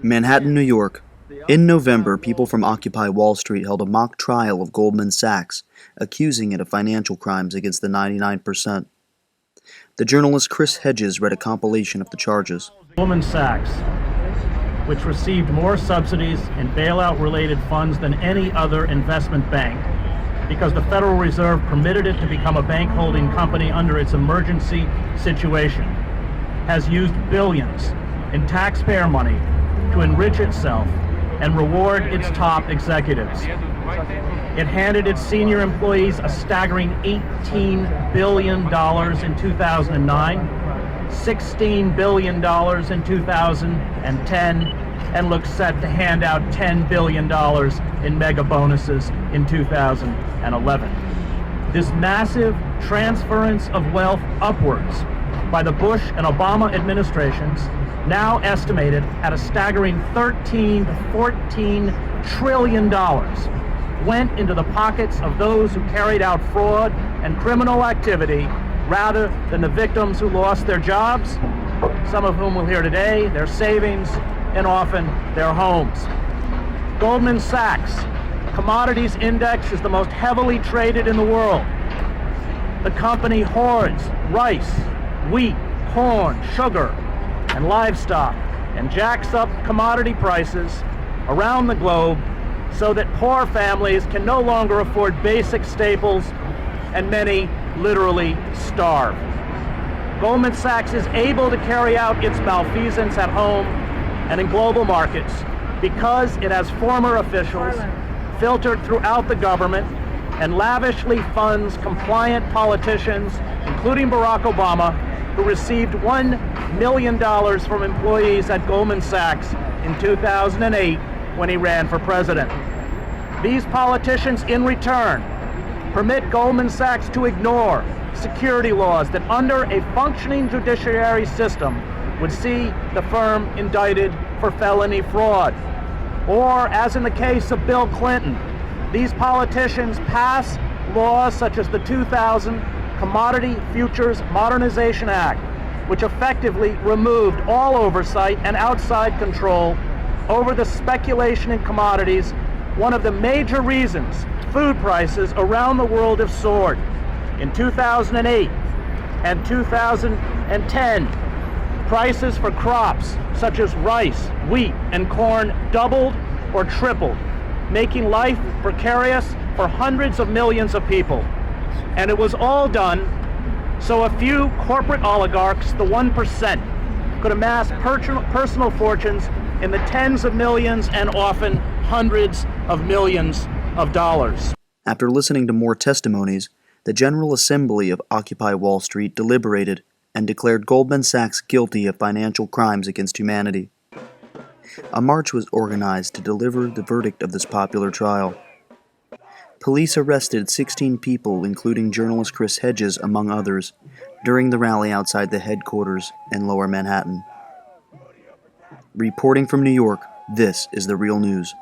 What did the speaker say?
Manhattan, New York. In November, people from Occupy Wall Street held a mock trial of Goldman Sachs, accusing it of financial crimes against the 99%. The journalist Chris Hedges read a compilation of the charges. Goldman Sachs, which received more subsidies and bailout-related funds than any other investment bank, because the Federal Reserve permitted it to become a bank holding company under its emergency situation, has used billions in taxpayer money to enrich itself and reward its top executives. It handed its senior employees a staggering $18 billion in 2009, $16 billion in 2010, and looks set to hand out $10 billion in mega bonuses in 2011. This massive transference of wealth upwards by the Bush and Obama administrations, now estimated at a staggering $13 to $14 trillion, went into the pockets of those who carried out fraud and criminal activity rather than the victims who lost their jobs, some of whom we'll hear today, their savings, and often their homes. Goldman Sachs Commodities Index is the most heavily traded in the world. The company hoards rice, wheat, corn, sugar, and livestock, and jacks up commodity prices around the globe so that poor families can no longer afford basic staples, and many literally starve. Goldman Sachs is able to carry out its malfeasance at home and in global markets because it has former officials filtered throughout the government and lavishly funds compliant politicians, including Barack Obama, who received $1 million from employees at Goldman Sachs in 2008 when he ran for president. These politicians, in return, permit Goldman Sachs to ignore security laws that under a functioning judiciary system would see the firm indicted for felony fraud. Or, as in the case of Bill Clinton, these politicians pass laws such as the 2000 Commodity Futures Modernization Act, which effectively removed all oversight and outside control over the speculation in commodities, one of the major reasons food prices around the world have soared. In 2008 and 2010, prices for crops such as rice, wheat, and corn doubled or tripled, making life precarious for hundreds of millions of people. And it was all done so a few corporate oligarchs, the 1%, could amass personal fortunes in the tens of millions and often hundreds of millions of dollars. After listening to more testimonies, the General Assembly of Occupy Wall Street deliberated and declared Goldman Sachs guilty of financial crimes against humanity. A march was organized to deliver the verdict of this popular trial. Police arrested 16 people, including journalist Chris Hedges, among others, during the rally outside the headquarters in Lower Manhattan. Reporting from New York, this is The Real News.